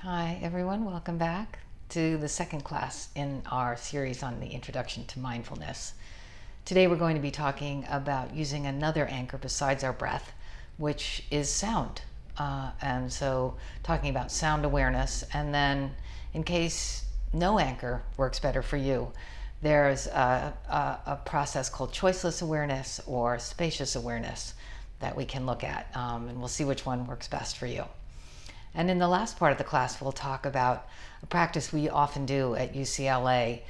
Hi everyone, welcome back to the second class in our series on the Introduction to Mindfulness. Today we're going to be talking about using another anchor besides our breath, which is sound. And so talking about sound awareness, and then in case no anchor works better for you, there's a process called choiceless awareness or spacious awareness that we can look at, and we'll see which one works best for you. And in the last part of the class, we'll talk about a practice we often do at UCLA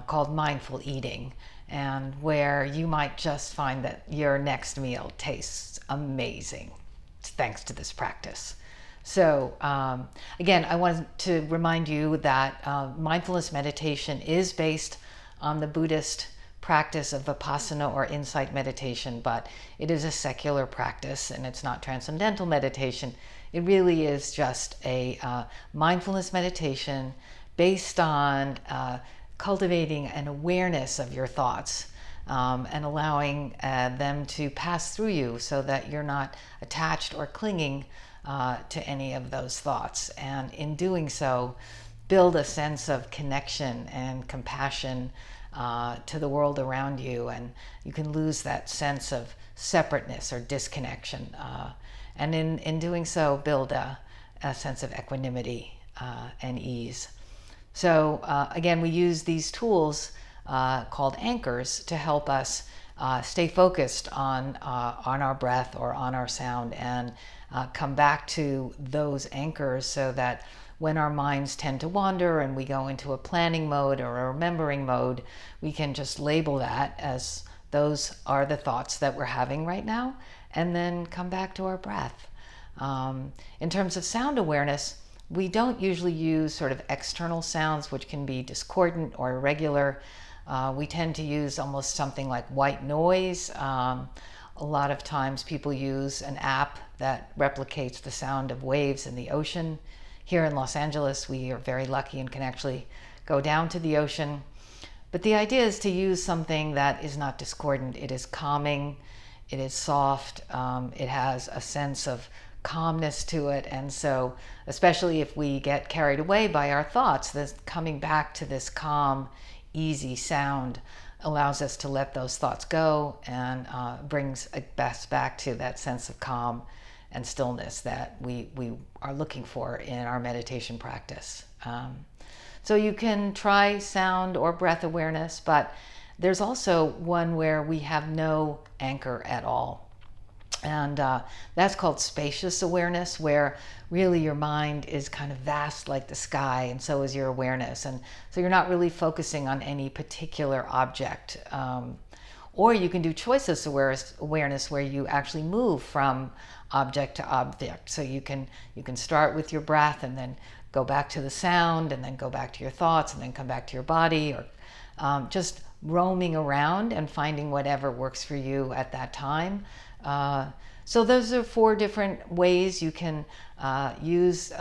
called mindful eating, and where you might just find that your next meal tastes amazing thanks to this practice. So again, I wanted to remind you that mindfulness meditation is based on the Buddhist practice of vipassana or insight meditation, but it is a secular practice and it's not transcendental meditation. It really is just a mindfulness meditation based on cultivating an awareness of your thoughts and allowing them to pass through you so that you're not attached or clinging to any of those thoughts. And in doing so, build a sense of connection and compassion to the world around you, and you can lose that sense of separateness or disconnection. And in doing so, build a sense of equanimity and ease. So again, we use these tools called anchors to help us stay focused on our breath or on our sound, and come back to those anchors so that when our minds tend to wander and we go into a planning mode or a remembering mode, we can just label that as those are the thoughts that we're having right now, and then come back to our breath. In terms of sound awareness, we don't usually use sort of external sounds which can be discordant or irregular. We tend to use almost something like white noise. A lot of times people use an app that replicates the sound of waves in the ocean. Here in Los Angeles, we are very lucky and can actually go down to the ocean. But the idea is to use something that is not discordant. It is calming, it is soft, it has a sense of calmness to it. And so, especially if we get carried away by our thoughts, this coming back to this calm, easy sound allows us to let those thoughts go and brings us back to that sense of calm and stillness that we are looking for in our meditation practice. So you can try sound or breath awareness, but there's also one where we have no anchor at all. And that's called spacious awareness, where really your mind is kind of vast like the sky, and so is your awareness. And so you're not really focusing on any particular object. Or you can do choiceless awareness where you actually move from object to object. So you can start with your breath and then go back to the sound and then go back to your thoughts and then come back to your body, or just roaming around and finding whatever works for you at that time. So those are 4 different ways you can use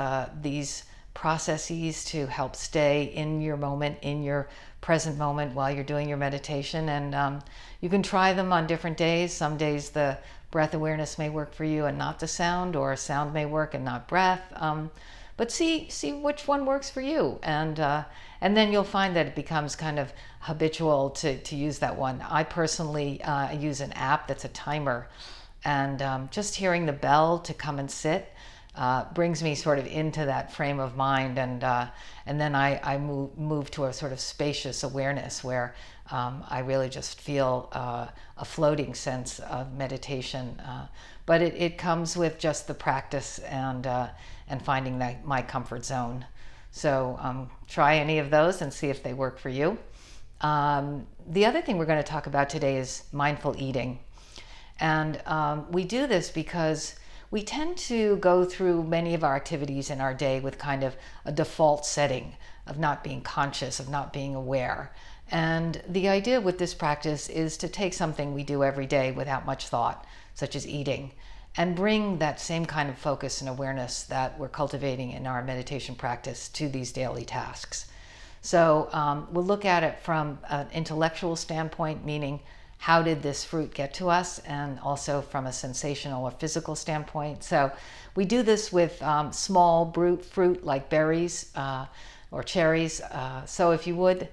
these processes to help stay in your moment, in your present moment while you're doing your meditation. And you can try them on different days. Some days the breath awareness may work for you and not the sound, or sound may work and not breath. But see which one works for you, and then you'll find that it becomes kind of habitual to use that one. I personally use an app that's a timer, and just hearing the bell to come and sit brings me sort of into that frame of mind, and then I move to a sort of spacious awareness where I really just feel a floating sense of meditation. But it comes with just the practice and finding my comfort zone. So try any of those and see if they work for you. The other thing we're going to talk about today is mindful eating. And we do this because we tend to go through many of our activities in our day with kind of a default setting of not being conscious, of not being aware. And the idea with this practice is to take something we do every day without much thought, such as eating, and bring that same kind of focus and awareness that we're cultivating in our meditation practice to these daily tasks. So we'll look at it from an intellectual standpoint, meaning how did this fruit get to us, and also from a sensational or physical standpoint. So we do this with small fruit like berries or cherries. So if you would,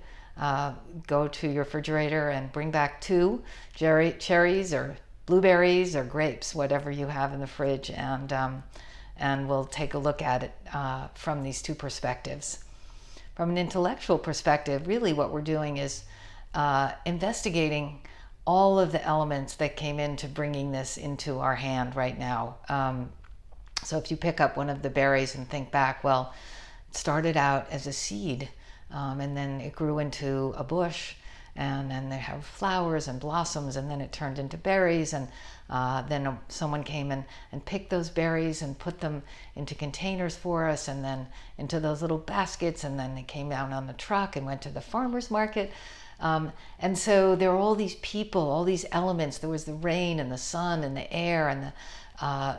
go to your refrigerator and bring back 2 cherries or blueberries or grapes, whatever you have in the fridge, and we'll take a look at it from these 2 perspectives. From an intellectual perspective, really what we're doing is investigating all of the elements that came into bringing this into our hand right now. So if you pick up one of the berries and think back, well, it started out as a seed, and then it grew into a bush, and then they have flowers and blossoms, and then it turned into berries, and then someone came and picked those berries and put them into containers for us, and then into those little baskets, and then they came down on the truck and went to the farmer's market. And so there were all these people, all these elements. There was the rain and the sun and the air and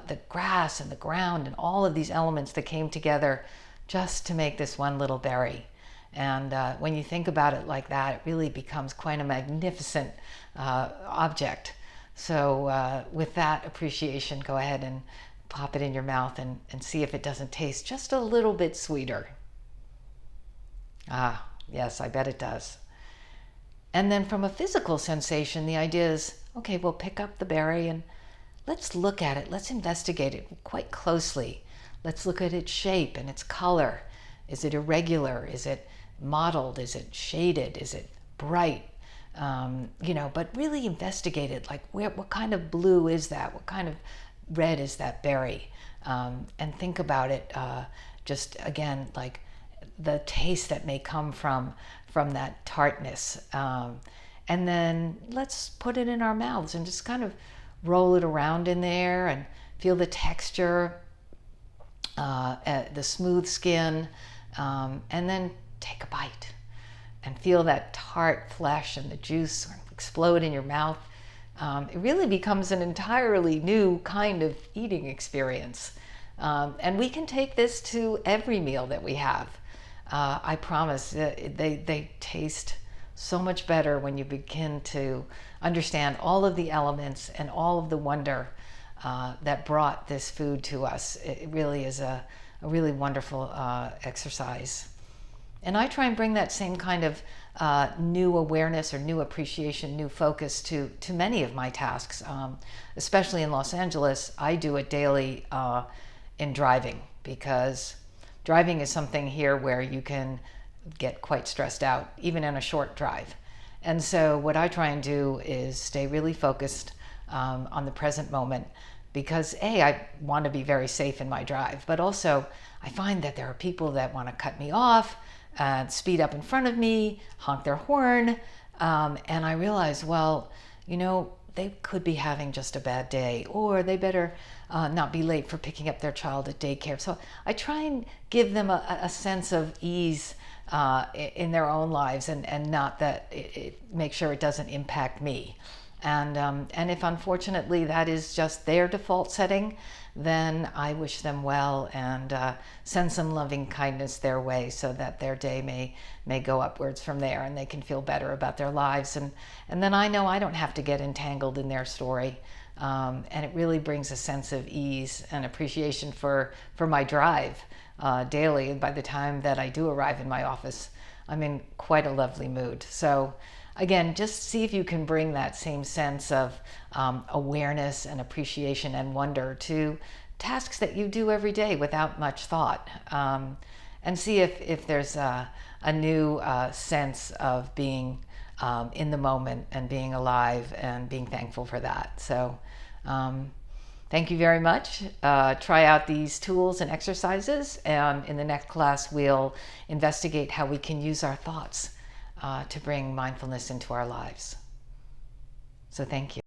the grass and the ground, and all of these elements that came together just to make this one little berry. And when you think about it like that, it really becomes quite a magnificent object. So with that appreciation, go ahead and pop it in your mouth and see if it doesn't taste just a little bit sweeter. Ah, yes, I bet it does. And then from a physical sensation, the idea is, okay, we'll pick up the berry and let's look at it. Let's investigate it quite closely. Let's look at its shape and its color. Is it irregular? Is it mottled? Is it shaded? Is it bright? But really investigate it. Like, what kind of blue is that? What kind of red is that berry? And think about it. Just again, like the taste that may come from that tartness. And then let's put it in our mouths and just kind of roll it around in there and feel the texture, the smooth skin, and then take a bite and feel that tart flesh and the juice explode in your mouth. It really becomes an entirely new kind of eating experience. And we can take this to every meal that we have. I promise they taste so much better when you begin to understand all of the elements and all of the wonder that brought this food to us. It really is a really wonderful exercise. And I try and bring that same kind of new awareness or new appreciation, new focus to many of my tasks. Especially in Los Angeles, I do it daily in driving, because driving is something here where you can get quite stressed out, even in a short drive. And so what I try and do is stay really focused on the present moment, because I want to be very safe in my drive, but also I find that there are people that want to cut me off, speed up in front of me, honk their horn, and I realize, well, they could be having just a bad day, or they better not be late for picking up their child at daycare. So I try and give them a sense of ease in their own lives, and not that make sure it doesn't impact me. And if unfortunately that is just their default setting, then I wish them well and send some loving kindness their way, so that their day may go upwards from there, and they can feel better about their lives. And then I know I don't have to get entangled in their story. And it really brings a sense of ease and appreciation for my drive daily. And by the time that I do arrive in my office, I'm in quite a lovely mood. So again, just see if you can bring that same sense of awareness and appreciation and wonder to tasks that you do every day without much thought, and see if there's a new sense of being in the moment and being alive and being thankful for that. So thank you very much. Try out these tools and exercises, and in the next class we'll investigate how we can use our thoughts to bring mindfulness into our lives. So thank you.